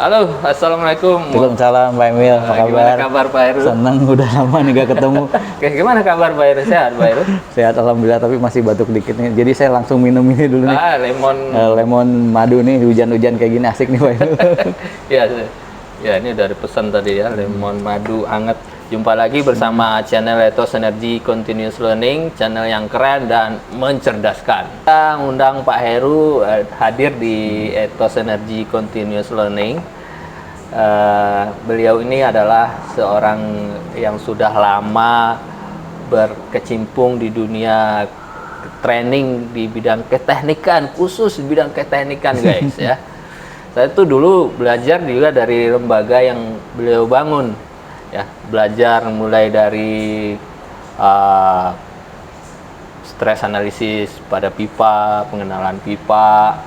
Halo, assalamualaikum. Waalaikumsalam Pak Emil, apa kabar? Gimana kabar Pak Heru? Seneng, udah lama nih gak ketemu. Oke, gimana kabar Pak Heru? Sehat Pak Heru? Sehat alhamdulillah, tapi masih batuk dikit nih. Jadi saya langsung minum ini dulu nih. Lemon. Lemon madu nih, hujan-hujan kayak gini asik nih Pak Emil. Ya, ini udah dipesan tadi ya, lemon madu anget. Jumpa lagi bersama channel Ethos Energy Continuous Learning, channel yang keren dan mencerdaskan. Kita undang Pak Heru hadir di Ethos Energy Continuous Learning. Beliau ini adalah seorang yang sudah lama berkecimpung di dunia training di bidang keteknikan, khusus di bidang keteknikan guys ya. Saya tuh dulu belajar juga dari lembaga yang beliau bangun ya, belajar mulai dari stress analysis pada pipa, pengenalan pipa,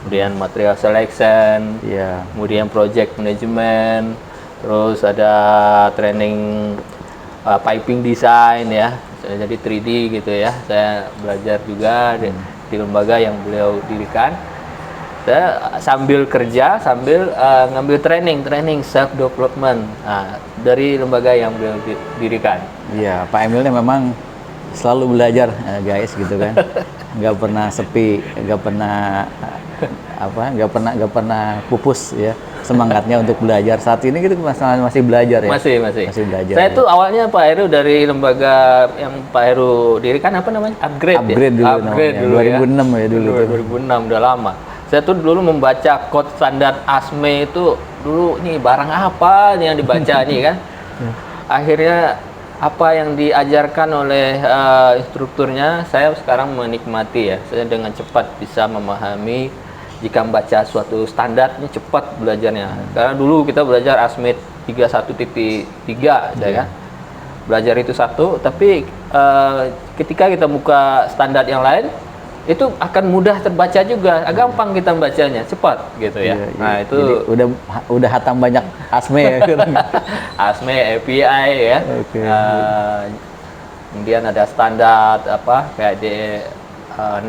kemudian material selection, kemudian project management, terus ada training piping design ya, jadi 3D gitu ya. Saya belajar juga di lembaga yang beliau dirikan. Saya sambil kerja, sambil ngambil training self development dari lembaga yang beliau dirikan. Iya, Pak Emilnya memang selalu belajar guys gitu kan, nggak pernah sepi, nggak pernah pupus ya semangatnya untuk belajar. Saat ini gitu masih belajar ya. Masih belajar. Saya tuh awalnya Pak Heru dari lembaga yang Pak Heru dirikan apa namanya? Upgrade ya? Dulu 2006 ya dulu. 2006 udah lama. Saya tuh dulu membaca code standar ASME itu dulu nih barang apa nih yang dibaca nih kan. Akhirnya apa yang diajarkan oleh instrukturnya saya sekarang menikmati ya. Saya dengan cepat bisa memahami jika membaca suatu standar ini cepat belajarnya. Karena dulu kita belajar ASME 31.3 ya kan. Belajar itu satu, tapi ketika kita buka standar yang lain itu akan mudah terbaca juga, gampang kita membacanya, cepat gitu ya. Iya. Nah itu jadi udah hatam banyak ASME ya. ASME, API ya. Okay. Kemudian ada standar apa kayak di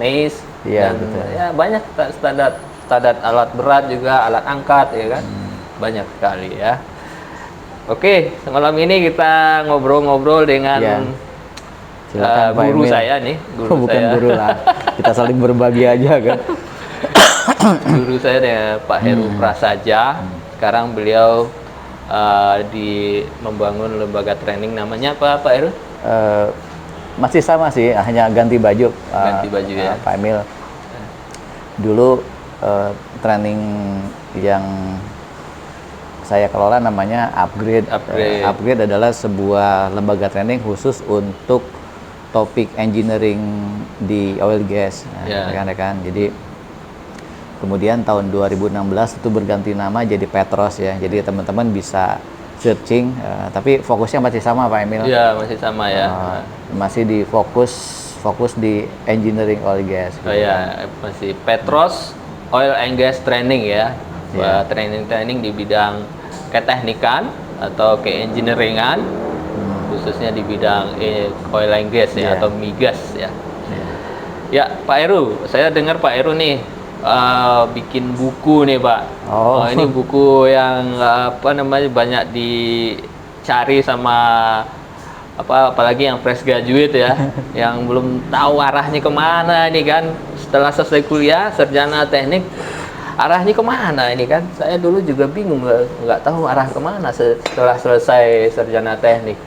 NACE dan ya banyak standar alat berat juga, alat angkat ya kan. Banyak sekali ya. Oke, malam ini kita ngobrol-ngobrol dengan guru saya nih, bukan saya. Guru lah, kita saling berbagi aja kan. Guru saya nih Pak Heru Prasaja. Sekarang beliau membangun lembaga training, namanya apa Pak Heru? Masih sama sih, hanya ganti baju. Ya Pak Emil. Dulu training yang saya kelola namanya Upgrade. Upgrade adalah sebuah lembaga training khusus untuk topik engineering di oil gas, rekan-rekan. Jadi kemudian tahun 2016 itu berganti nama jadi Petros ya. Jadi teman-teman bisa searching, tapi fokusnya masih sama Pak Emil. Iya, masih sama ya. Masih di fokus di engineering oil gas. Gitu. Masih Petros Oil and Gas Training ya. Training di bidang keteknikan atau keengineeringan. Khususnya di bidang oil and gas ya, atau migas ya. Ya Pak Heru, saya dengar Pak Heru nih bikin buku nih Pak. Ini buku yang banyak dicari sama apalagi yang fresh graduate ya, yang belum tahu arahnya kemana ini kan. Setelah selesai kuliah sarjana teknik, arahnya kemana ini kan? Saya dulu juga bingung, nggak tahu arah kemana setelah selesai sarjana teknik.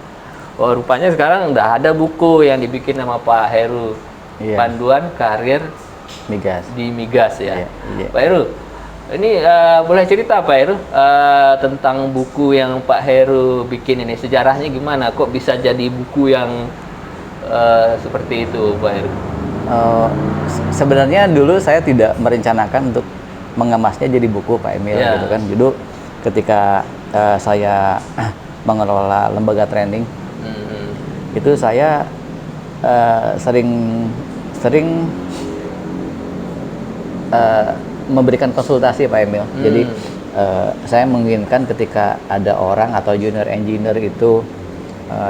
Rupanya sekarang udah ada buku yang dibikin sama Pak Heru, Panduan Karir Migas di Migas ya. Pak Heru, ini boleh cerita Pak Heru tentang buku yang Pak Heru bikin ini, sejarahnya gimana? Kok bisa jadi buku yang seperti itu Pak Heru? Sebenarnya dulu saya tidak merencanakan untuk mengemasnya jadi buku Pak Emil gitu kan. Dulu ketika saya mengelola lembaga training, itu saya sering memberikan konsultasi Pak Emil. Jadi saya menginginkan ketika ada orang atau junior engineer itu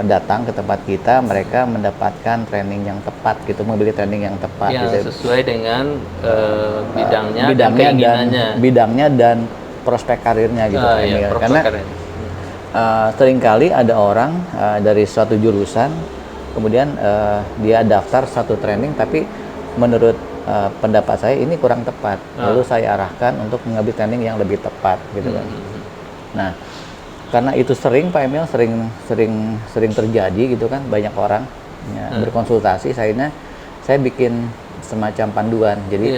datang ke tempat kita, mereka mendapatkan training yang tepat gitu, memilih training yang tepat gitu. Sesuai dengan bidangnya dan keinginannya. Bidangnya dan prospek karirnya gitu Pak Iya, Emil. prospek Karena karir. seringkali ada orang dari suatu jurusan, kemudian dia daftar satu training, tapi menurut pendapat saya ini kurang tepat. Lalu saya arahkan untuk mengambil training yang lebih tepat gitu kan. Nah, karena itu sering Pak Emil, sering terjadi gitu kan, banyak orang berkonsultasi, saya bikin semacam panduan. Jadi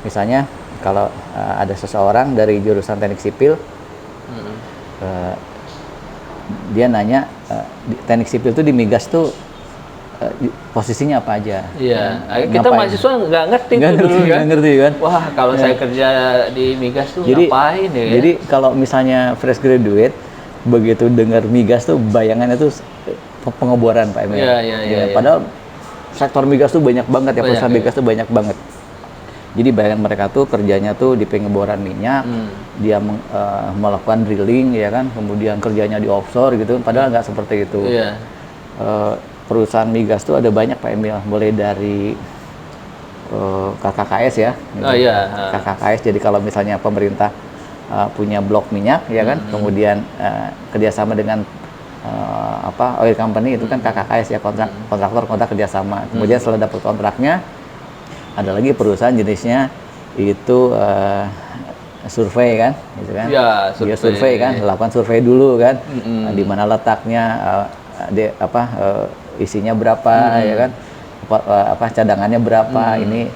misalnya kalau ada seseorang dari jurusan teknik sipil, dia nanya teknik sipil itu di migas tuh posisinya apa aja? Iya, kita mahasiswa nggak ngerti dulu kan? Nggak ngerti kan? Wah, kalau saya kerja di migas tuh ngapain ya? Jadi kalau misalnya fresh graduate begitu dengar migas tuh bayangannya tuh pengeboran Pak Emil. Iya. Padahal sektor migas tuh banyak banget ya, perusahaan migas tuh banyak banget. Jadi bayangan mereka tuh kerjanya tuh di pengeboran minyak, dia melakukan drilling ya kan, kemudian kerjanya di offshore gitu. Padahal nggak seperti itu. Iya. Perusahaan migas tuh ada banyak Pak Emil, mulai dari KKKS ya. Gitu. Oh iya. KKKS. Jadi kalau misalnya pemerintah punya blok minyak ya kan, kemudian kerjasama dengan oil company itu kan KKKS ya, kontrak kerjasama. Kemudian setelah dapat kontraknya, ada lagi perusahaan jenisnya itu survei kan, gitu kan? Ya, dia survei kan, lakukan survei dulu kan, di mana letaknya, isinya berapa ya kan, cadangannya berapa, ini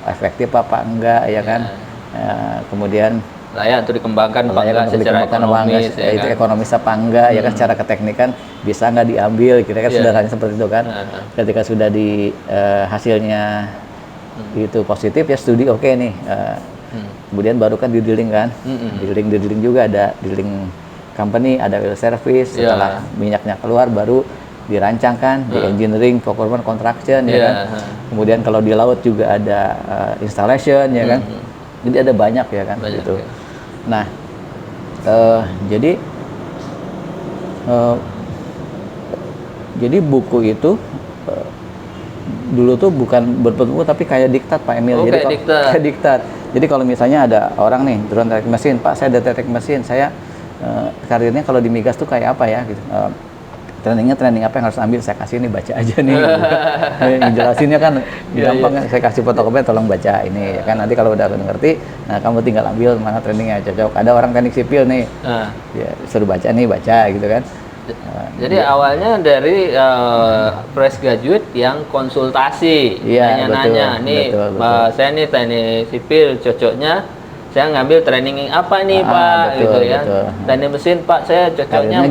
efektif apa enggak ya kan, kemudian layak untuk dikembangkan apa enggak secara ekonomis ya itu kan? ekonomis apa enggak ya kan, secara keteknikan bisa nggak diambil kira-kira sederhananya seperti itu kan. Ketika sudah di hasilnya itu positif ya studi oke nih, kemudian baru kan di drilling kan, di drilling juga ada drilling company, ada oil service, setelah minyaknya keluar baru dirancangkan di engineering, procurement, construction ya kan. Kemudian kalau di laut juga ada installation ya kan. Jadi ada banyak ya kan gitu. Nah, jadi buku itu dulu tuh bukan berbentuk tapi kayak diktat Pak Emil. Jadi kayak diktat. Jadi kalau misalnya ada orang nih drone teknik mesin, Pak saya ada teknik mesin, saya karirnya kalau di migas tuh kayak apa ya gitu. Training apa yang harus ambil, saya kasih ini baca aja nih gitu. Jelasinnya kan gampang kan, saya kasih fotokopi tolong baca ini ya kan, nanti kalau udah ngerti, nah kamu tinggal ambil mana trainingnya cocok. Ada orang teknik sipil nih, ya suruh baca nih, baca gitu kan. Jadi awalnya dari fresh graduate yang konsultasi, nanya-nanya, nih saya nih teknik sipil cocoknya saya ngambil training apa nih Pak, gitu ya. Teknik mesin Pak, saya cocoknya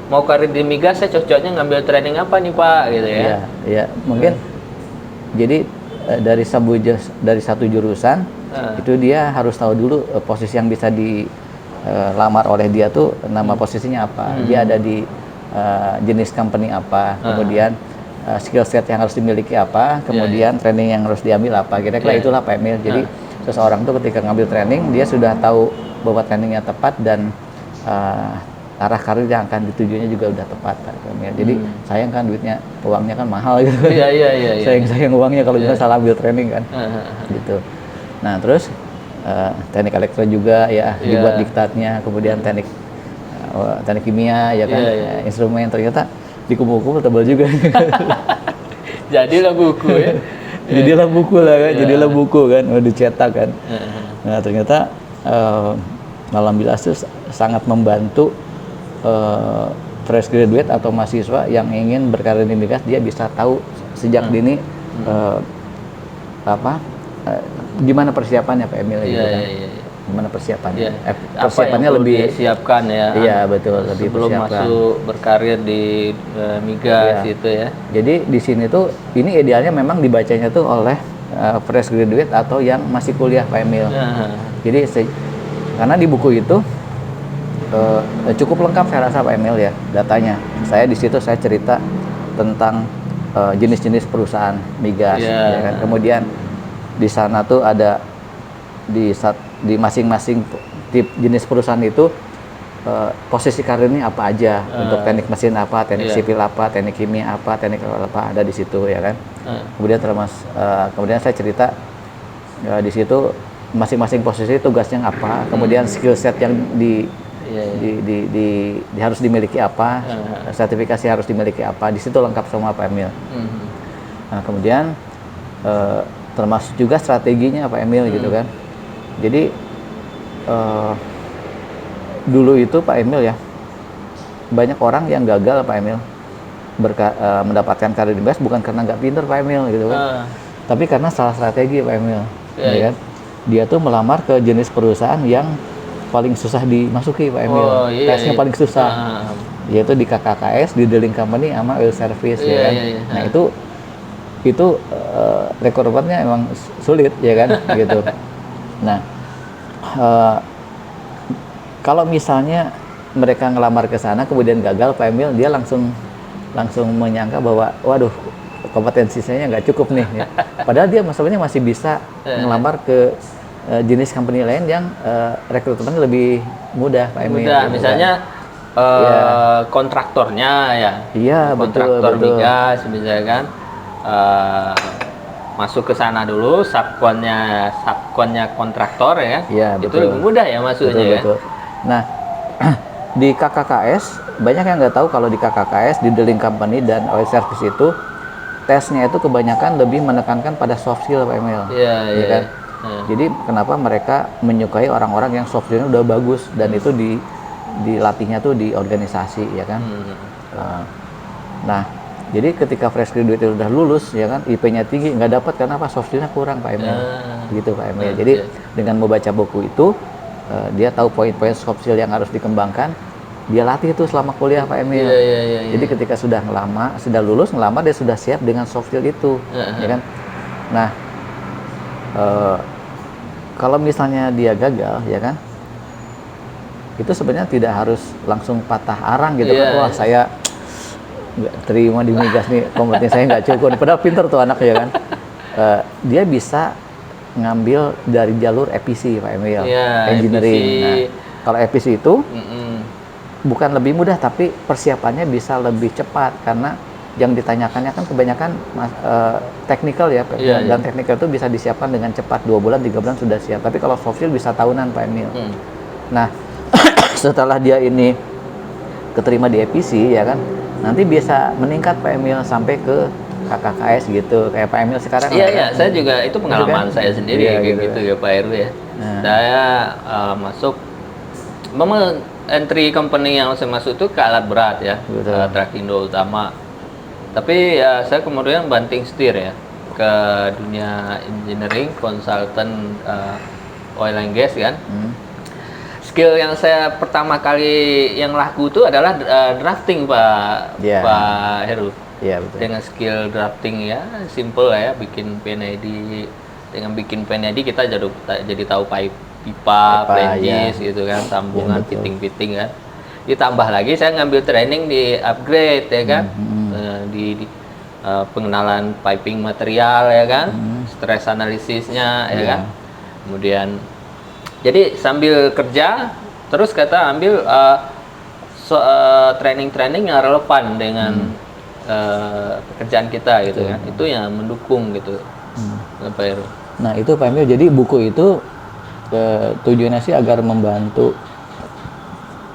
mau karir di migas, saya cocoknya ngambil training apa nih Pak, gitu ya. Iya, mungkin jadi dari satu jurusan itu dia harus tahu dulu posisi yang bisa dilamar oleh dia tuh nama posisinya apa, dia ada di jenis company apa, kemudian skill set yang harus dimiliki apa, kemudian training yang harus diambil apa, kira-kira itulah Pak Emil. Jadi seseorang tuh ketika ngambil training dia sudah tahu bahwa trainingnya tepat dan arah karir yang akan ditujunya juga udah tepat Pak Emil. Jadi sayang kan uangnya kan mahal gitu. Iya. Sayang uangnya kalau misalnya salah ambil training kan. Gitu. Nah, terus teknik elektro juga ya dibuat diktatnya, kemudian teknik kimia ya kan, instrumen ternyata dikumpul-kumpul tebal juga. Jadilah buku ya. Jadilah buku lah kan, jadilah buku kan, dicetak kan. Nah ternyata alhamdulillah itu sangat membantu fresh graduate atau mahasiswa yang ingin berkarir di migas, dia bisa tahu sejak dini gimana persiapannya Pak Emil gitu kan. Gimana persiapannya? Persiapannya lebih disiapkan ya. Iya betul, lebih sebelum masuk berkarir di migas itu ya. Jadi di sini tuh ini idealnya memang dibacanya tuh oleh fresh graduate atau yang masih kuliah Pak Emil. Jadi karena di buku itu cukup lengkap saya rasa Pak Emil ya datanya. Di situ saya cerita tentang jenis-jenis perusahaan migas. Ya kan? Kemudian di sana tuh ada di masing-masing tip jenis perusahaan itu posisi karirnya apa aja, untuk teknik mesin apa, teknik sipil apa, teknik kimia apa, teknik apa, ada di situ ya kan. Kemudian kemudian saya cerita di situ masing-masing posisi tugasnya apa, kemudian skill set yang harus dimiliki apa, sertifikasi harus dimiliki apa, di situ lengkap semua Pak Emil. Nah, kemudian termasuk juga strateginya Pak Emil gitu kan. Jadi dulu itu Pak Emil ya, banyak orang yang gagal Pak Emil mendapatkan karir di BES bukan karena nggak pinter Pak Emil gitu kan, tapi karena salah strategi Pak Emil, ya kan. Dia tuh melamar ke jenis perusahaan yang paling susah dimasuki Pak Emil, tesnya paling susah, yaitu di KKKS, di drilling company, sama oil service, ya kan. Nah itu rekrutmennya emang sulit, ya kan, gitu. Nah, kalau misalnya mereka ngelamar ke sana kemudian gagal Pak Emil, dia langsung menyangka bahwa waduh, kompetensi saya nggak cukup nih, ya. Padahal dia masalahnya masih bisa ngelamar ke jenis company lain yang rekrutmennya lebih mudah Pak Emil. Mudah, misalnya kontraktornya ya. Iya, kontraktor betul. migas misalnya kan. Masuk ke sana dulu, subkonnya kontraktor ya. Iya, itu betul. lebih mudah ya masuknya. Betul. Nah, di KKKS banyak yang nggak tahu kalau di KKKS, di drilling company dan oil service itu tesnya itu kebanyakan lebih menekankan pada soft skill Pak Emil. Iya kan? Jadi kenapa mereka menyukai orang-orang yang soft skillnya udah bagus dan itu dilatihnya tuh di organisasi, ya kan. Nah, jadi ketika fresh graduate itu udah lulus, ya kan, IP-nya tinggi, nggak dapat karena apa? Soft skill-nya kurang Pak Emil. Gitu Pak Emil. Jadi dengan membaca buku itu dia tahu poin-poin soft skill yang harus dikembangkan, dia latih itu selama kuliah Pak Emil. Jadi ketika sudah lulus ngelamar, dia sudah siap dengan soft skill itu, ya kan. Nah, kalau misalnya dia gagal, ya kan, itu sebenarnya tidak harus langsung patah arang gitu kan. Wah, saya nggak terima di migas nih, kompetensi saya nggak cukup. Padahal pinter tuh anak, ya kan. Dia bisa ngambil dari jalur EPC Pak Emil, engineering. EPC. Nah, kalau EPC itu bukan lebih mudah, tapi persiapannya bisa lebih cepat karena yang ditanyakannya kan kebanyakan teknikal ya, dan teknikal itu bisa disiapkan dengan cepat, 2 bulan 3 bulan sudah siap. Tapi kalau soft skill bisa tahunan Pak Emil. Nah, setelah dia ini keterima di EPC, ya kan, nanti bisa meningkat Pak Emil sampai ke KKKS gitu, kayak Pak Emil sekarang. Iya, saya juga itu pengalaman saya sendiri gitu ya Pak Heru ya. Saya masuk, memang entry company yang saya masuk itu ke alat berat ya, Trakindo utama. Tapi ya saya kemudian banting setir ya ke dunia engineering, consultant oil and gas kan. Skill yang saya pertama kali yang laku itu adalah drafting Pak Heru. Iya, betul. Dengan skill drafting ya, simple lah ya, bikin PNID. Dengan bikin PNID kita jadi tahu pipa, flanges gitu kan, sambungan, fitting-fitting kan. Ditambah lagi saya ngambil training di upgrade ya kan, di pengenalan piping material ya kan, stress analisisnya ya kan. Kemudian jadi sambil kerja terus kita ambil training-training yang relevan dengan pekerjaan kita gitu kan. Itu yang mendukung gitu. Pak Heru. Nah, itu Pak Emil, jadi buku itu tujuannya sih agar membantu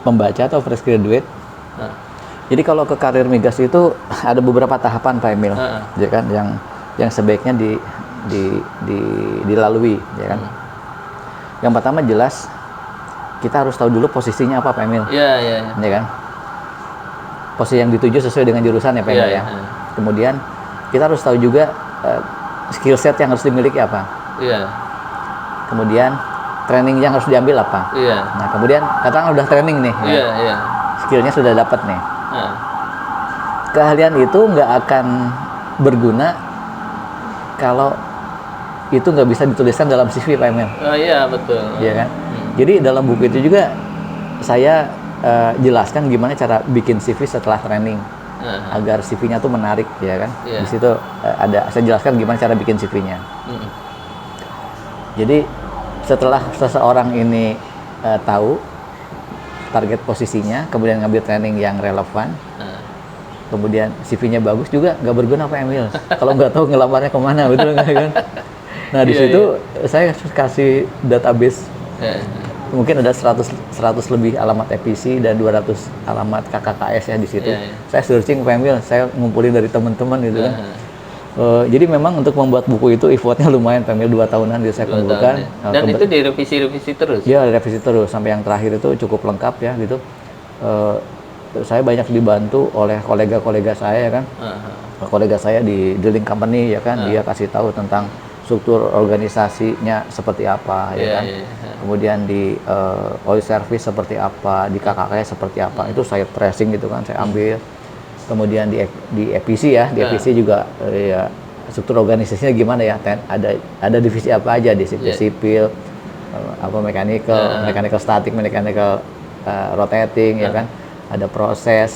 pembaca atau fresh graduate. Jadi kalau ke karir migas itu ada beberapa tahapan Pak Emil, ya kan, yang sebaiknya dilalui, ya kan. Yang pertama jelas kita harus tahu dulu posisinya apa Pak Emil. Ya kan. Posisi yang dituju sesuai dengan jurusan ya Pak Emil ya. Kemudian kita harus tahu juga skill set yang harus dimiliki apa. Kemudian training yang harus diambil apa. Nah, kemudian katakan udah training nih. Skillnya sudah dapat nih. Keahlian itu nggak akan berguna kalau itu nggak bisa dituliskan dalam CV Pak Emil. Iya, betul. Iya kan? Jadi dalam buku itu juga saya jelaskan gimana cara bikin CV setelah training agar CV-nya tuh menarik, ya kan? Di situ saya jelaskan gimana cara bikin CV-nya. Jadi setelah seseorang ini tahu target posisinya, kemudian ngambil training yang relevan, kemudian CV-nya bagus juga nggak berguna Pak Emil kalau nggak tahu ngelamarnya kemana, betul nggak kan? Nah, di Iya, situ saya kasih database iya. mungkin ada 100 lebih alamat EPC dan 200 alamat KKKS ya di situ. Iya, iya. Saya searching Pak Emil, saya ngumpulin dari teman-teman gitu kan. Jadi memang untuk membuat buku itu effortnya lumayan Pak Emil, 2 tahunan gitu saya 2 kumpulkan. tahun ya. Dan itu direvisi-revisi terus? Ya, revisi terus sampai yang terakhir itu cukup lengkap ya gitu. Saya banyak dibantu oleh kolega-kolega saya ya kan. Kolega saya di drilling company ya kan, dia kasih tahu tentang struktur organisasinya seperti apa ya kan. Kemudian di oil service seperti apa, di KKK seperti apa, itu saya tracing gitu kan, saya ambil. Kemudian di EPC ya, di EPC juga ya struktur organisasinya gimana ya, ada divisi apa aja di sipil, apa mechanical static, mechanical rotating ya kan. Ada proses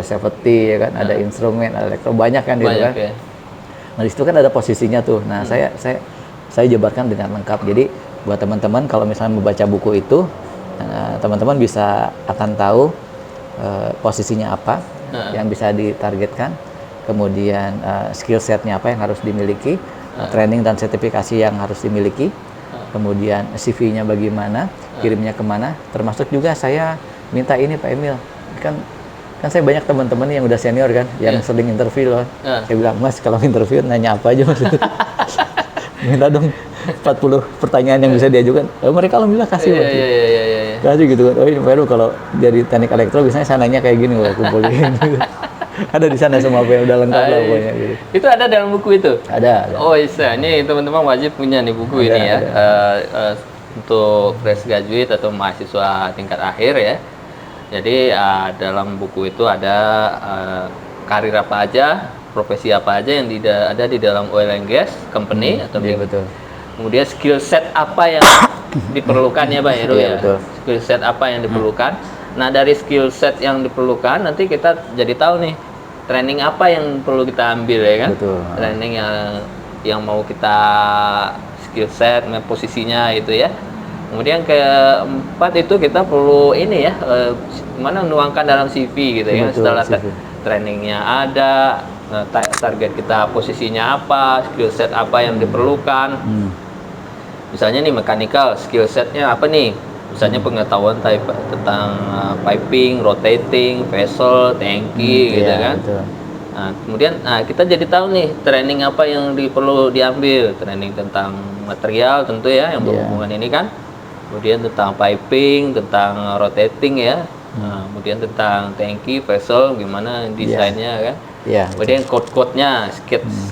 safety ya kan, ada instrumen, ada elektro, banyak kan gitu kan. Ya. Nah, di situ kan ada posisinya tuh. Nah, saya jabarkan dengan lengkap. Jadi buat teman-teman kalau misalnya membaca buku itu, teman-teman bisa akan tahu posisinya apa yang bisa ditargetkan, kemudian skill setnya apa yang harus dimiliki, training dan sertifikasi yang harus dimiliki, kemudian CV-nya bagaimana, kirimnya kemana, termasuk juga saya minta ini Pak Emil, kan saya banyak teman-teman yang udah senior kan, yang sering interview loh. Saya bilang, Mas kalau interview nanya apa aja Mas? Minta dong 40 pertanyaan yang bisa diajukan. Mereka alhamdulillah kasih Mas. Kasih gitu kan. Oh ini Pak Heru kalau dari teknik elektro biasanya saya nanya kayak gini loh, kumpulin. Ada di sana semua apa yang udah lengkap lah pokoknya gitu. Itu ada dalam buku itu? Ada. Oh iya, ini teman-teman wajib punya nih buku ini ya. Untuk fresh graduate atau mahasiswa tingkat akhir ya. Jadi dalam buku itu ada karir apa aja, profesi apa aja yang ada di dalam oil and gas company atau betul. Kemudian skill set apa yang diperlukan ya Pak Heru ya. Betul. Skill set apa yang diperlukan. Nah dari skill set yang diperlukan nanti kita jadi tahu nih training apa yang perlu kita ambil ya kan. Betul. Training yang mau kita skill set, posisinya itu ya. Kemudian keempat itu kita perlu ini ya, mana menuangkan dalam CV gitu ya. Setelah trainingnya ada, target kita posisinya apa, skill set apa yang diperlukan. Misalnya nih mechanical, skill setnya apa nih? Misalnya pengetahuan tentang piping, rotating, vessel, tangki gitu kan. Betul. Nah, kemudian kita jadi tahu nih training apa yang perlu diambil, training tentang material tentu ya yang berhubungan ini kan. Kemudian tentang piping, tentang rotating ya, kemudian tentang tangki, vessel, gimana desainnya kan. Kemudian code-nya,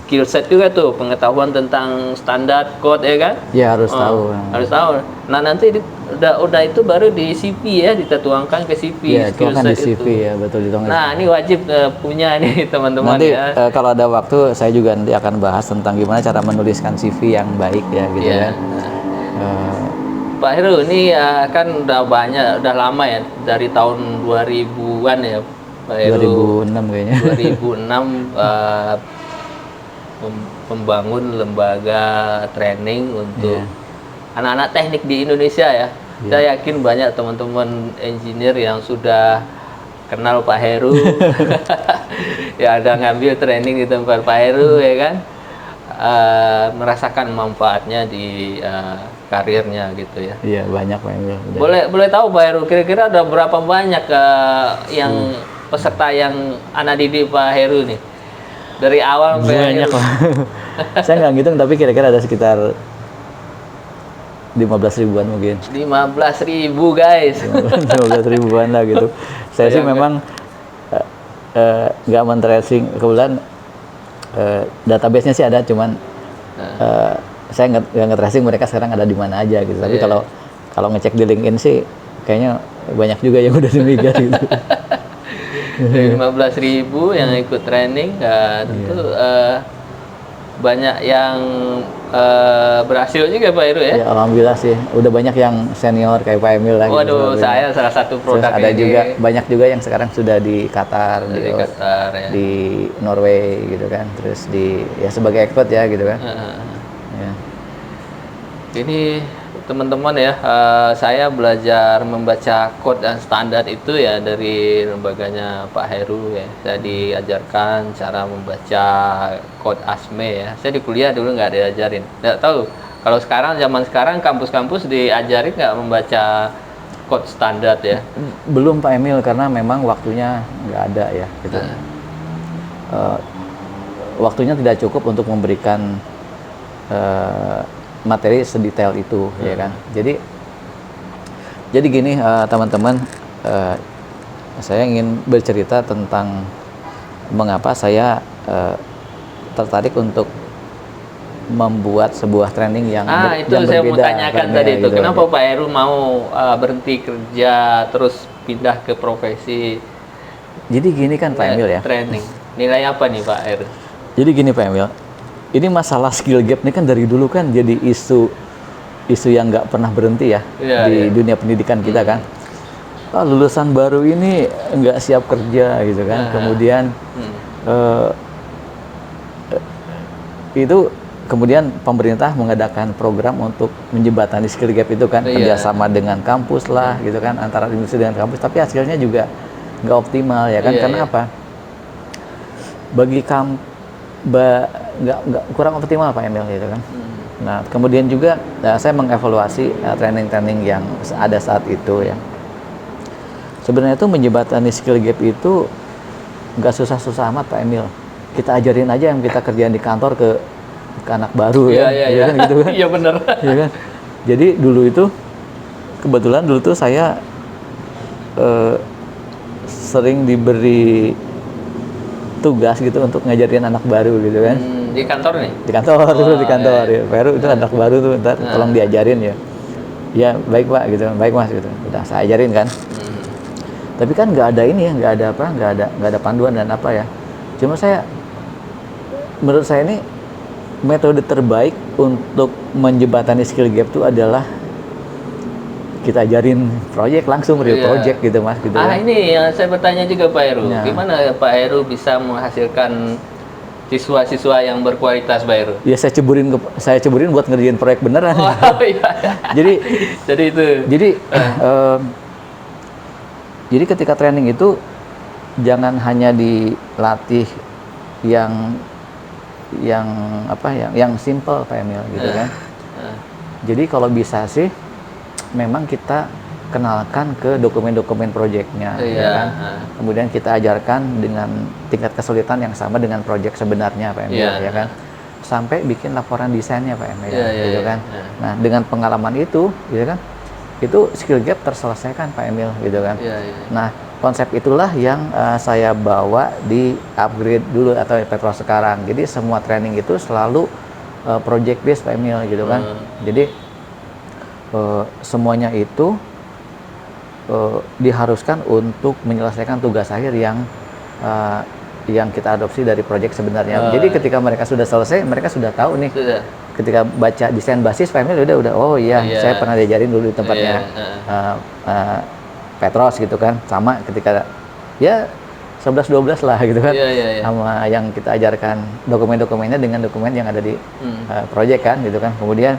skill set juga tuh, pengetahuan tentang standar code ya kan. Ya harus tahu. Harus tahu. Nah nanti udah itu baru di CV ya, kita tuangkan ke CV. Ya, skill set di CV itu. Ya betul dituangkan. Nah ini wajib punya nih teman-teman nanti, ya. Kalau ada waktu saya juga nanti akan bahas tentang gimana cara menuliskan CV yang baik ya gitu kan. Pak Heru, ini kan udah lama ya, dari tahun 2000-an ya Pak Heru. 2006 kayaknya. 2006 membangun lembaga training untuk anak-anak teknik di Indonesia ya. Saya yakin banyak teman-teman engineer yang sudah kenal Pak Heru, ya ada ngambil training di tempat Pak Heru ya kan. Merasakan manfaatnya di karirnya gitu ya. Iya banyak Pak Emil. Boleh tahu Pak Heru kira-kira ada berapa banyak yang peserta yang anak didik Pak Heru nih dari awal sampai banyak Pak. Saya nggak ngitung tapi kira-kira ada sekitar 15 ribuan mungkin. 15.000 guys. 15 ribuan lah gitu. Saya sih memang nggak men-tracing, kebetulan database-nya sih ada, cuman saya nggak nge-tracing mereka sekarang ada di mana aja gitu. Tapi kalau ngecek di LinkedIn sih kayaknya banyak juga yang udah demikian gitu. 15.000 yang ikut training, tentu banyak yang berhasil juga Pak Heru ya. Ya alhamdulillah sih, udah banyak yang senior kayak Pak Emil lah. Waduh, gitu, saya salah satu produk ada ini. juga banyak juga yang sekarang sudah di Qatar, di Norway gitu kan, terus sebagai expert ya gitu kan. Ini teman-teman ya, saya belajar membaca code dan standar itu ya dari lembaganya Pak Heru ya. Saya diajarkan cara membaca code ASME ya. Saya di kuliah dulu nggak diajarin. Nggak tahu. Kalau sekarang, zaman sekarang kampus-kampus diajarin nggak membaca code standar ya? Belum Pak Emil, karena memang waktunya nggak ada ya. Gitu. Waktunya tidak cukup untuk memberikan materi sedetail itu, ya kan. Jadi gini teman-teman, saya ingin bercerita tentang mengapa saya tertarik untuk membuat sebuah training yang itu yang saya mau berbeda. tanyakan Pak, tadi ya, itu, gitu. kenapa Pak Heru mau berhenti kerja terus pindah ke profesi Jadi gini kan Pak Emil ya. training? Nilai apa nih Pak Heru? Jadi gini Pak Emil, ini masalah skill gap ini kan dari dulu kan jadi isu yang nggak pernah berhenti ya, di dunia pendidikan kita kan. Lulusan baru ini nggak siap kerja gitu kan. Kemudian itu kemudian pemerintah mengadakan program untuk menjembatani skill gap itu kan, kerjasama dengan kampus lah gitu kan, antara industri dengan kampus, tapi hasilnya juga nggak optimal ya kan. Karena apa? Bagi nggak kurang optimal Pak Emil gitu kan. Nah kemudian juga saya mengevaluasi training-training yang ada saat itu ya. Sebenarnya itu menjembatani skill gap itu nggak susah-susah amat Pak Emil. Kita ajarin aja yang kita kerjain di kantor ke anak baru ya kan gitu kan. Iya benar. Ya kan. Jadi dulu itu kebetulan dulu tuh saya sering diberi tugas gitu untuk ngajarin anak baru gitu kan. Di kantor nih? Di kantor dulu, di kantor ya. Peru itu anak baru tuh, ntar tolong diajarin ya. Ya baik Pak gitu, baik Mas gitu. Udah saya ajarin kan. Tapi kan nggak ada ini ya, nggak ada panduan dan apa ya. Cuma menurut saya ini metode terbaik untuk menjembatani skill gap itu adalah kita ajarin proyek langsung, real project gitu Mas gitu. Ini yang saya bertanya juga Pak Heru. Gimana Pak Heru bisa menghasilkan siswa-siswa yang berkualitas Pak Heru? Ya saya ceburin buat ngerjain proyek beneran. Jadi itu. Jadi ketika training itu jangan hanya dilatih yang simple Pak Emil gitu kan. Jadi kalau bisa sih memang kita kenalkan ke dokumen-dokumen proyeknya, ya kan. Kemudian kita ajarkan dengan tingkat kesulitan yang sama dengan proyek sebenarnya, Pak Emil, ya kan. Sampai bikin laporan desainnya, Pak Emil, gitu kan. Nah, dengan pengalaman itu, gitu kan, itu skill gap terselesaikan, Pak Emil, gitu kan. Nah, konsep itulah yang saya bawa di upgrade dulu atau Petros sekarang. Jadi semua training itu selalu project based, Pak Emil, gitu kan. Jadi semuanya itu diharuskan untuk menyelesaikan tugas akhir yang kita adopsi dari proyek sebenarnya. Jadi ketika mereka sudah selesai, mereka sudah tahu nih. Ketika baca desain basis, Pak Emil udah oh iya, saya pernah diajarin dulu di tempatnya Petros gitu kan. Sama ketika ya 11-12 lah gitu kan. Sama yang kita ajarkan dokumen-dokumennya dengan dokumen yang ada di proyek kan gitu kan. Kemudian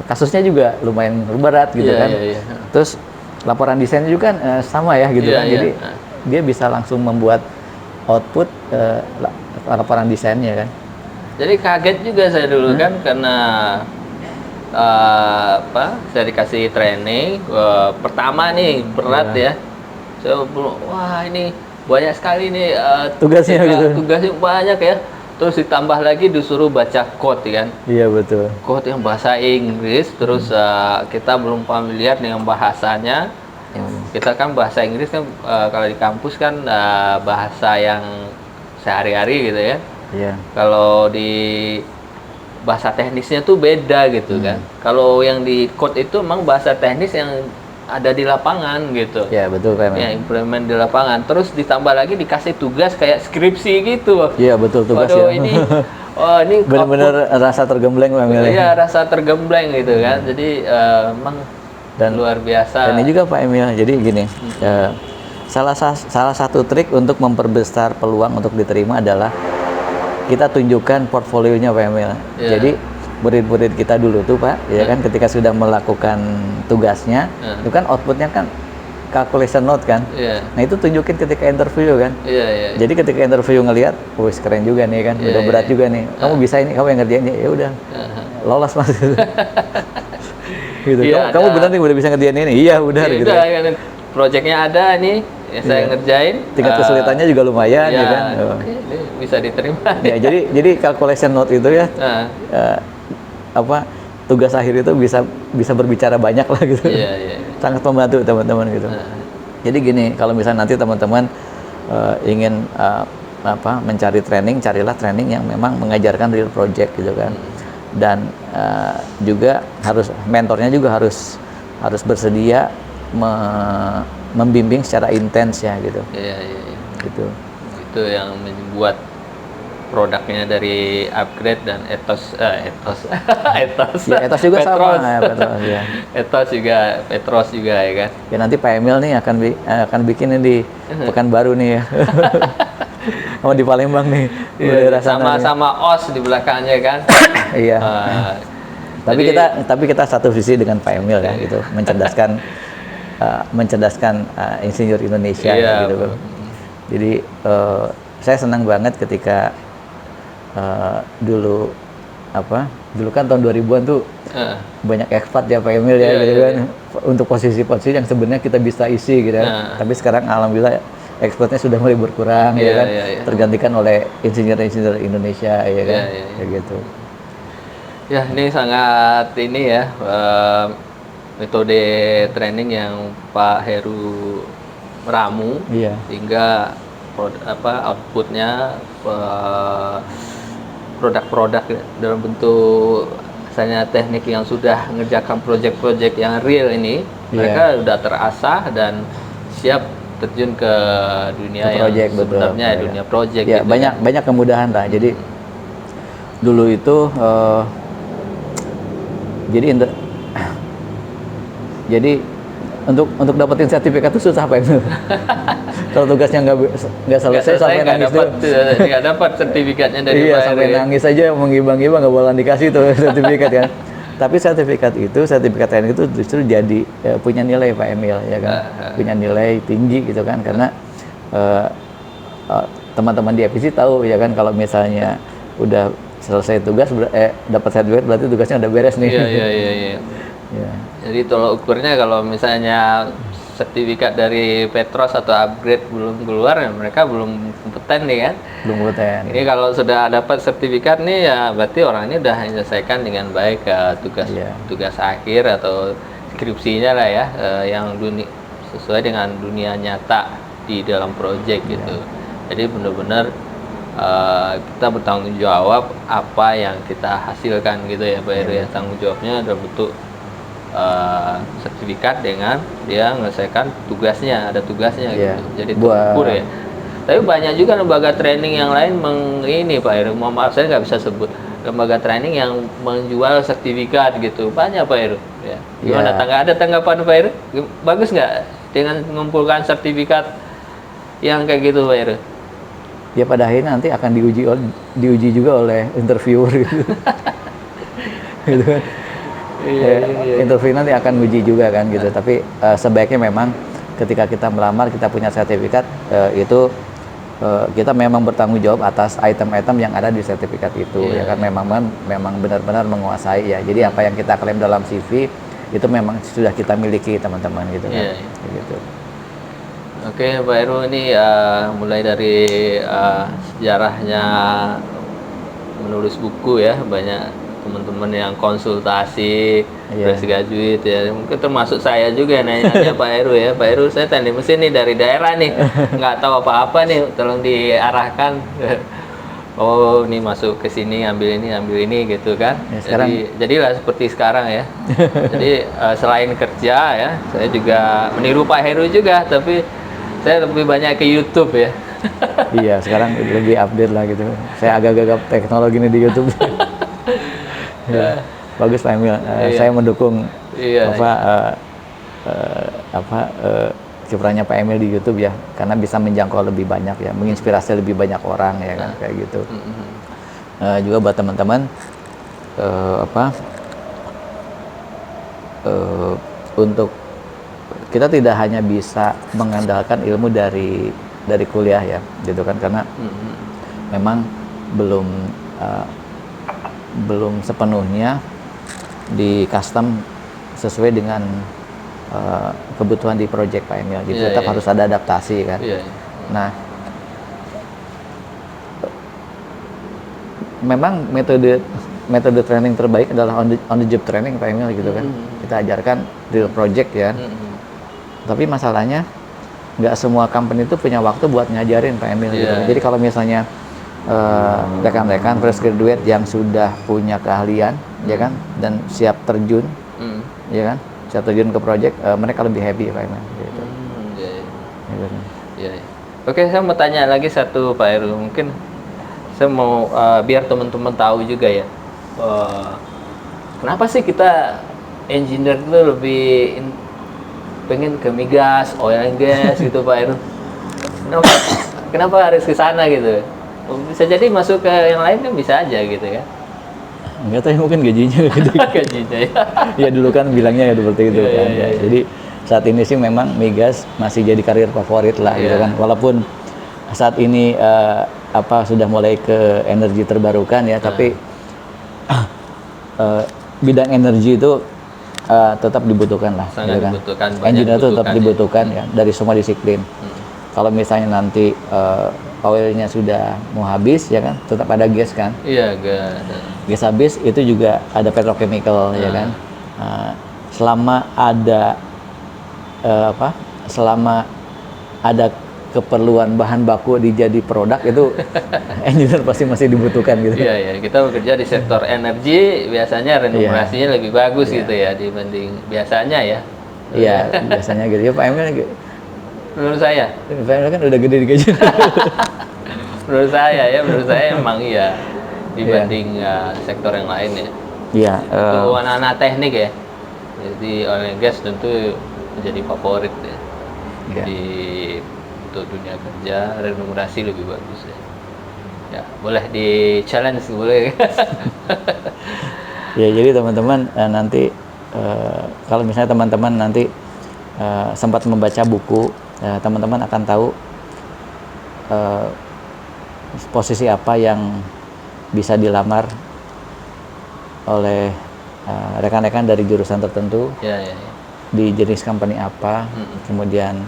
kasusnya juga lumayan berat gitu kan. Terus laporan desainnya juga kan sama ya gitu kan. Jadi dia bisa langsung membuat output laporan desainnya kan. Jadi kaget juga saya dulu kan karena saya dikasih training pertama nih berat ya. Saya wah ini banyak sekali nih tugasnya banyak ya. Terus ditambah lagi disuruh baca code kan. Iya betul. Code yang bahasa Inggris, terus kita belum familiar dengan bahasanya. Kita kan bahasa Inggris kan kalau di kampus kan bahasa yang sehari-hari gitu ya. Kalau di bahasa teknisnya tuh beda gitu kan. Kalau yang di code itu memang bahasa teknis yang ada di lapangan gitu. Iya betul Pak. Ya implement di lapangan. Terus ditambah lagi dikasih tugas kayak skripsi gitu. Iya betul tugas. Waduh, ini benar-benar rasa tergembleng Pak. Iya rasa tergembleng gitu kan. Jadi emang luar biasa. Dan ini juga Pak Emil. Jadi gini, salah satu trik untuk memperbesar peluang untuk diterima adalah kita tunjukkan portfolionya Pak Emil. Jadi murid-murid kita dulu tuh Pak, ya kan ketika sudah melakukan tugasnya, itu kan outputnya kan calculation note kan. Nah itu tunjukin ketika interview kan. Jadi ketika interview ngelihat, wih keren juga nih kan, udah berat juga nih. Kamu bisa ini, kamu yang ngerjain ya udah, lolos Mas. Gitu. Kamu benar nih udah bisa ngerjain ini, iya udah. Gitu. Udah kan, projectnya ada nih, ya saya ngerjain. Tingkat kesulitannya juga lumayan, ya kan. Ini bisa diterima. Ya jadi calculation note itu ya. Tugas akhir itu bisa berbicara banyak lah gitu. Sangat membantu teman-teman gitu. Jadi gini, kalau misalnya nanti teman-teman ingin mencari training, carilah training yang memang mengajarkan real project gitu kan. Dan juga mentornya juga harus bersedia membimbing secara intens ya gitu. Gitu. Itu yang membuat produknya dari Upgrade dan Ethos juga Petros. sama ya, Petros ya. Ethos juga, Petros juga ya kan. Ya nanti Pak Emil nih akan bikin di Pekanbaru nih ya. Sama di Palembang nih. Sama-sama OS di belakangnya kan. Iya. Tapi kita satu visi dengan Pak Emil ya gitu, mencerdaskan insinyur Indonesia gitu. Jadi saya senang banget ketika dulu kan tahun 2000-an tuh banyak expat ya Pak Emil ya gitu kan, untuk posisi-posisi yang sebenarnya kita bisa isi gitu kan. Tapi sekarang alhamdulillah ekspornya sudah mulai berkurang ya kan, tergantikan oleh insinyur-insinyur Indonesia ya kan, kayak gitu. Ya ini sangat ini ya metode training yang Pak Heru meramu hingga outputnya produk-produk dalam bentuk misalnya teknik yang sudah mengerjakan proyek-proyek yang real ini mereka sudah terasah dan siap terjun ke dunia yang sebenarnya dunia proyek ya, gitu banyak kemudahan lah. Jadi dulu itu jadi untuk dapetin sertifikat itu susah Pak Emil. Kalau tugasnya nggak selesai sampai nangis tuh. Nggak dapat sertifikatnya dari Pak Heru. Sampai nangis aja menggibang-gibang nggak boleh dikasih tuh sertifikat kan. Tapi sertifikat training itu justru jadi punya nilai Pak Emil ya kan, punya nilai tinggi gitu kan, karena teman-teman di FPC tahu ya kan kalau misalnya udah selesai tugas dapat sertifikat berarti tugasnya udah beres nih. Iya. Jadi tolak ukurnya kalau misalnya sertifikat dari Petros atau Upgrade belum keluar, ya mereka belum kompeten nih kan? Belum kompeten. Ini kalau sudah dapat sertifikat nih ya berarti orang ini udah menyelesaikan dengan baik tugas akhir atau skripsinya lah ya, yang sesuai dengan dunia nyata di dalam proyek gitu. Jadi benar-benar kita bertanggung jawab apa yang kita hasilkan gitu ya Pak Heru ya. Tanggung jawabnya dalam bentuk sertifikat dengan dia menyelesaikan tugasnya, ada tugasnya gitu. Jadi terukur ya. Tapi banyak juga lembaga training yang lain ini Pak Heru, mohon maaf saya nggak bisa sebut lembaga training yang menjual sertifikat gitu. Banyak Pak Heru ya. Gimana ada tanggapan Pak Heru? Bagus nggak dengan mengumpulkan sertifikat yang kayak gitu Pak Heru? Ya pada akhirnya nanti akan diuji juga oleh interviewer gitu. Gitu kan. Interview nanti akan uji juga kan gitu. Tapi sebaiknya memang ketika kita melamar kita punya sertifikat itu kita memang bertanggung jawab atas item-item yang ada di sertifikat itu ya kan, memang benar-benar menguasai ya. Jadi apa yang kita klaim dalam CV itu memang sudah kita miliki teman-teman gitu kan. Gitu. Oke Pak Heru, ini mulai dari sejarahnya menulis buku ya, banyak teman-teman yang konsultasi, fresh graduate ya, mungkin termasuk saya juga nanya Pak Heru ya. Pak Heru, saya teknik mesin nih dari daerah nih, nggak tahu apa-apa nih, tolong diarahkan. Oh ini masuk ke sini, ambil ini gitu kan. Jadilah seperti sekarang ya. Jadi selain kerja ya, saya juga meniru Pak Heru juga, tapi saya lebih banyak ke YouTube ya. Iya, sekarang lebih update lah gitu. Saya agak gagap teknologi ini di YouTube. Bagus Pak Emil. Saya mendukung kiprahnya Pak Emil di YouTube ya, karena bisa menjangkau lebih banyak ya, menginspirasi lebih banyak orang ya kan, kayak gitu. Juga buat teman-teman untuk kita tidak hanya bisa mengandalkan ilmu dari kuliah ya, gitu kan, karena memang belum sepenuhnya di custom sesuai dengan kebutuhan di project Pak Emil, gitu. Tetap harus ada adaptasi kan. Nah, memang metode training terbaik adalah on the job training Pak Emil, gitu kan. Kita ajarkan real project ya. Tapi masalahnya nggak semua company itu punya waktu buat ngajarin Pak Emil, gitu. Jadi kalau misalnya rekan-rekan fresh graduate yang sudah punya keahlian ya kan, dan siap terjun ya kan, siap terjun ke project, mereka lebih happy Pak Emil, gitu. Oke, saya mau tanya lagi satu Pak Heru, mungkin saya mau biar teman-teman tahu juga ya, kenapa sih kita engineer itu lebih pengen ke migas, oil and gas gitu Pak Heru? Kenapa harus ke sana gitu? Bisa jadi masuk ke yang lain kan bisa aja gitu ya? Enggak tahu, mungkin gajinya gitu. Gajinya ya? Ya dulu kan bilangnya ya seperti itu kan. Jadi saat ini sih memang migas masih jadi karir favorit lah gitu kan. Walaupun saat ini sudah mulai ke energi terbarukan ya, tapi bidang energi itu tetap dibutuhkan lah. Sangat gitu kan. dibutuhkan. Engineer itu tetap dibutuhkan ya dari semua disiplin. Kalau misalnya nanti oilnya sudah mau habis ya kan, tetap ada gas kan. Iya, gas. Gas habis itu juga ada petrochemical ya kan. Selama ada selama ada keperluan bahan baku dijadi produk itu engineer pasti masih dibutuhkan gitu. Iya, kita bekerja di sektor energi, biasanya remunerasinya lebih bagus gitu ya dibanding biasanya ya. Iya, biasanya gitu ya Pak Emil. Menurut saya. Pak Emil kan udah gede di gaji. menurut saya emang iya dibanding sektor yang lain ya. Iya. Untuk anak-anak teknik ya. Jadi oil and gas tentu menjadi favorit ya. Di untuk dunia kerja remunerasi lebih bagus ya. Ya, boleh di challenge boleh. Ya, jadi teman-teman nanti kalau misalnya teman-teman nanti sempat membaca buku, teman-teman akan tahu posisi apa yang bisa dilamar oleh rekan-rekan dari jurusan tertentu, di jenis company apa, kemudian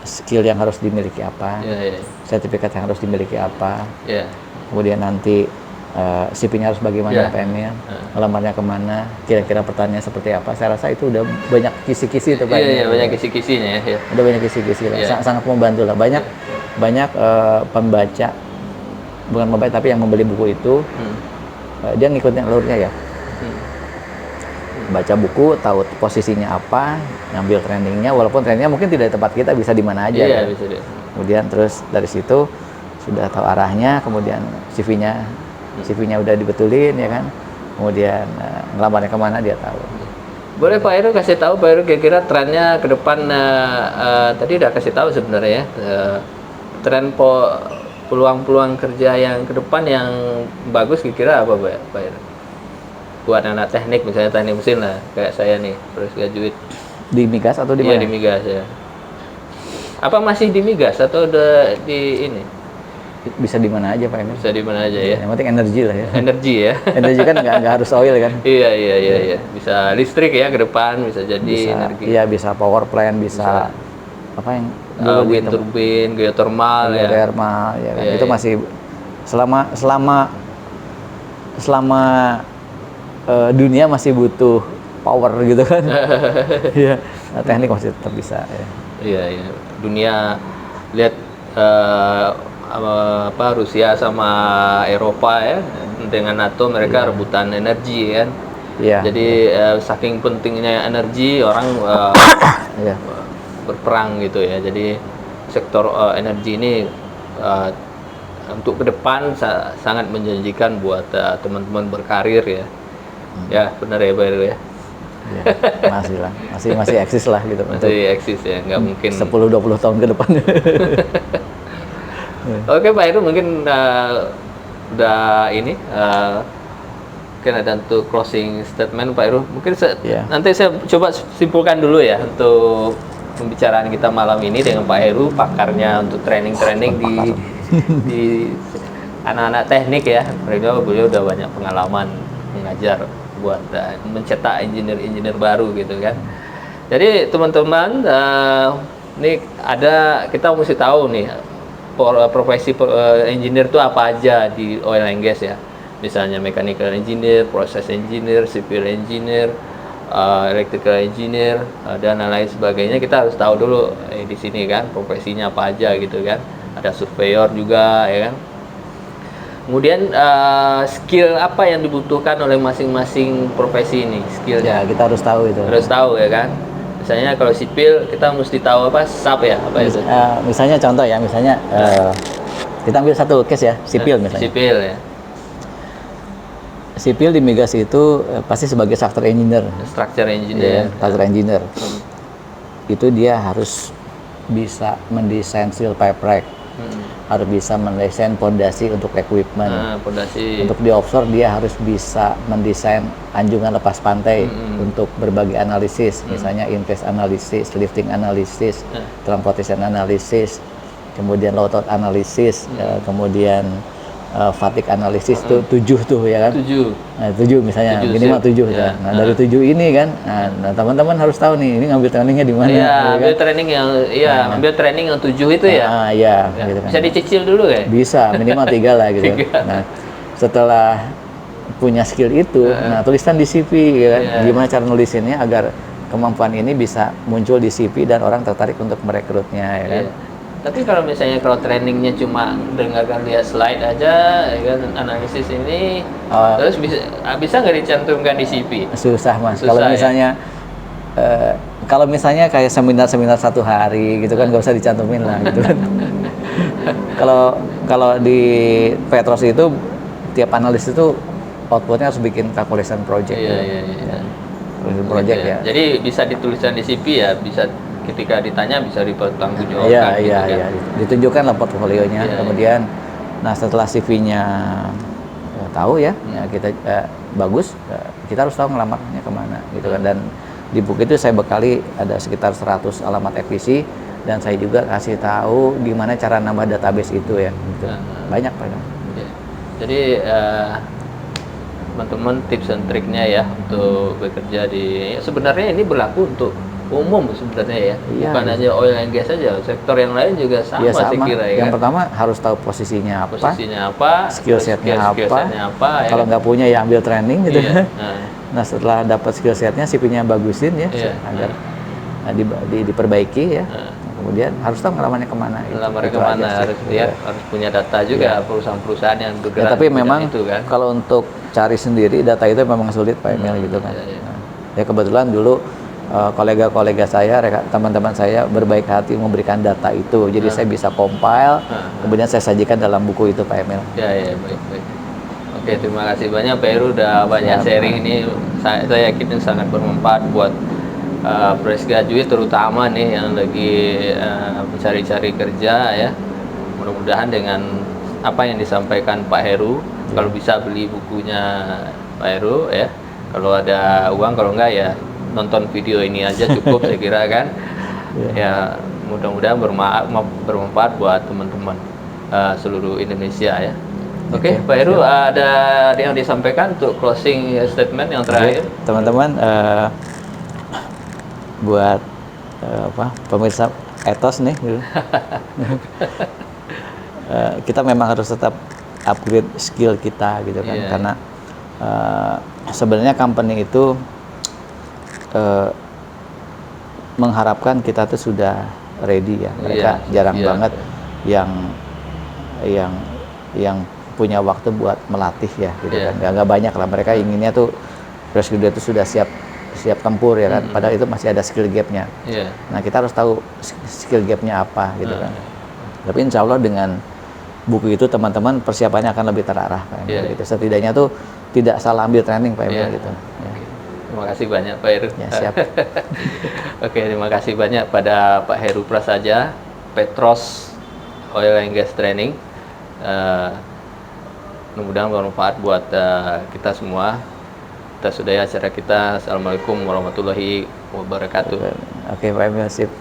skill yang harus dimiliki apa, sertifikat yang harus dimiliki apa, kemudian nanti CV-nya harus bagaimana Pak Emil, ngelamarnya kemana, kira-kira pertanyaannya seperti apa. Saya rasa itu udah banyak kisi-kisi itu Pak Emil. Banyak kisi-kisinya ya. Udah banyak kisi-kisi lah, sangat membantu lah. Banyak pembaca, bukan pembaca tapi yang membeli buku itu, dia ngikutin alurnya ya. Baca buku, tahu posisinya apa, ngambil trainingnya, walaupun trainingnya mungkin tidak di tempat kita, bisa di mana aja kan. Bisa deh. Kemudian terus dari situ sudah tahu arahnya, kemudian CV-nya udah dibetulin ya kan, kemudian ngelamarnya kemana dia tahu. Boleh Pak Heru kasih tahu Pak Heru kira-kira trennya ke depan, tadi udah kasih tahu sebenarnya ya, tren peluang-peluang kerja yang ke depan yang bagus kira-kira apa Pak Heru? Buat anak teknik, misalnya teknik mesin lah, kayak saya nih, fresh graduate. Di migas atau di mana? Iya, di migas ya. Apa masih di migas atau udah di ini? Bisa di mana aja Pak Emil. Bisa di mana aja ya. Yang penting energi lah ya. Energi ya. Energi kan nggak harus oil kan. Iya. Bisa listrik ya ke depan, bisa jadi energi. Iya, bisa power plant, bisa apa yang wind turbine, geothermal ya. Geothermal ya kan. Itu masih selama dunia masih butuh power gitu kan. Iya, teknik masih tetap bisa ya. Iya. Dunia lihat Rusia sama Eropa ya, dengan NATO mereka rebutan energi kan. Iya. Jadi saking pentingnya energi, orang berperang gitu ya. Jadi sektor energi ini untuk ke depan sangat menjanjikan buat teman-teman berkarir ya. Ya, benar ya Pak Heru ya. Ya, masih eksis lah gitu. Masih eksis ya, nggak mungkin 10-20 tahun ke depan. Oke Pak Heru, mungkin udah ini mungkin ada untuk closing statement Pak Heru. Mungkin Iya. nanti saya coba simpulkan dulu ya untuk pembicaraan kita malam ini dengan Pak Heru, pakarnya untuk training-training di anak-anak teknik ya. Beliau udah banyak pengalaman mengajar buat mencetak engineer-engineer baru gitu kan. Jadi teman-teman, ini kita mesti tahu nih profesi engineer itu apa aja di oil and gas ya. Misalnya mechanical engineer, process engineer, civil engineer, electrical engineer, dan lain sebagainya. Kita harus tahu dulu di sini kan profesinya apa aja gitu kan. Ada surveyor juga ya kan. Kemudian skill apa yang dibutuhkan oleh masing-masing profesi ini, skillnya. Ya, kita harus tahu itu. Harus tahu ya kan. Misalnya kalau sipil kita mesti tahu apa SAP ya, apa itu? Misalnya contoh ya, misalnya kita ambil satu case ya, sipil misalnya. Sipil ya. Sipil di migas itu pasti sebagai structural engineer. Structure engineer. Structural engineer. Itu dia harus bisa mendesain steel pipe rack. Harus bisa mendesain pondasi untuk equipment. Pondasi. Untuk di offshore dia harus bisa mendesain anjungan lepas pantai untuk berbagai analisis, misalnya invest analisis, lifting analisis, transportation analisis, kemudian loadout analisis, kemudian fatigue analisis itu 7 tuh ya kan. 7. Nah, 7 misalnya, minimal 7 ya. Nah, dari 7 ini kan, nah teman-teman harus tahu nih, ini ngambil trainingnya di mana. Iya, ambil kan? training yang ambil training yang 7 itu ya. Iya, Ya. gitu kan. Bisa dicicil dulu ya? Bisa, minimal 3 lah gitu. 3. Nah, setelah punya skill itu, nah tuliskan di CV ya kan. Iya. Gimana cara nulisinnya agar kemampuan ini bisa muncul di CV dan orang tertarik untuk merekrutnya ya kan. Iya. Tapi kalau misalnya kalau trainingnya cuma dengarkan lihat slide aja, ya kan, analisis ini, terus bisa nggak dicantumkan di CV? Susah Mas. Susah, Kalau misalnya kayak seminar-seminar 1 hari gitu kan nggak usah dicantumin lah gitu kan. Kalau di Petros itu tiap analis itu outputnya harus bikin calculation project. Iya. Calculation project ya. Jadi bisa dituliskan di CV ya, bisa ketika ditanya bisa dipertanggungjawabkan. Iya. Ditunjukkan lah portfolionya. Iya, Kemudian, nah setelah CV-nya tahu ya, kita bagus, kita harus tahu ngelamarnya kemana gitu kan. Dan di buku itu saya bekali ada sekitar 100 alamat FPC dan saya juga kasih tahu gimana cara nambah database itu ya. Gitu. Banyak. Ya. Jadi teman-teman tips dan triknya ya untuk bekerja di sebenarnya ini berlaku untuk umum sebenarnya ya, bukan hanya oil and gas saja, sektor yang lain juga sama, saya kira ya. Yang pertama harus tahu posisinya apa, skill setnya apa. Kalau nggak punya ya ambil training gitu. Iya. Nah setelah dapat skill setnya, CV-nya bagusin ya, agar diperbaiki ya. Kemudian harus tahu ngelamarnya kemana. Ngelamarnya kemana harus harus punya data juga perusahaan-perusahaan yang bergerak. Ya, tapi memang itu kan. kalau untuk cari sendiri data itu memang sulit Pak Emil gitu kan. Nah, ya kebetulan dulu kolega-kolega saya, teman-teman saya berbaik hati memberikan data itu. Jadi saya bisa compile, kemudian saya sajikan dalam buku itu Pak Emil. Ya, baik. Oke, terima kasih banyak Pak Heru udah banyak sharing ini. Saya yakin ini sangat bermanfaat buat fresh graduate terutama nih yang lagi mencari-cari kerja ya. Mudah-mudahan dengan apa yang disampaikan Pak Heru, kalau bisa beli bukunya Pak Heru ya. Kalau ada uang, kalau enggak ya nonton video ini aja cukup saya kira kan. Ya mudah-mudahan bermanfaat buat teman-teman seluruh Indonesia ya. Oke, Pak Heru ada yang disampaikan untuk closing statement yang terakhir. Teman-teman buat pemirsa Ethos nih gitu. Kita memang harus tetap upgrade skill kita gitu kan, karena sebenarnya company itu mengharapkan kita tuh sudah ready ya. Mereka jarang banget yang punya waktu buat melatih ya gitu kan. Nggak banyak lah, mereka inginnya tuh fresh graduate itu sudah siap tempur ya kan. Padahal itu masih ada skill gapnya. Nah kita harus tahu skill gapnya apa gitu kan. Tapi insya Allah dengan buku itu teman-teman persiapannya akan lebih terarah Pak Emil gitu. Setidaknya tuh tidak salah ambil training Pak Emil gitu. Terima kasih banyak Pak Heru. Ya, siap. Oke, terima kasih banyak pada Pak Heru Prasaja, Petros Oil and Gas Training. Mudah-mudahan bermanfaat buat kita semua. kita sudahi acara kita. Assalamualaikum warahmatullahi wabarakatuh. Oke, Pak Emil, sip.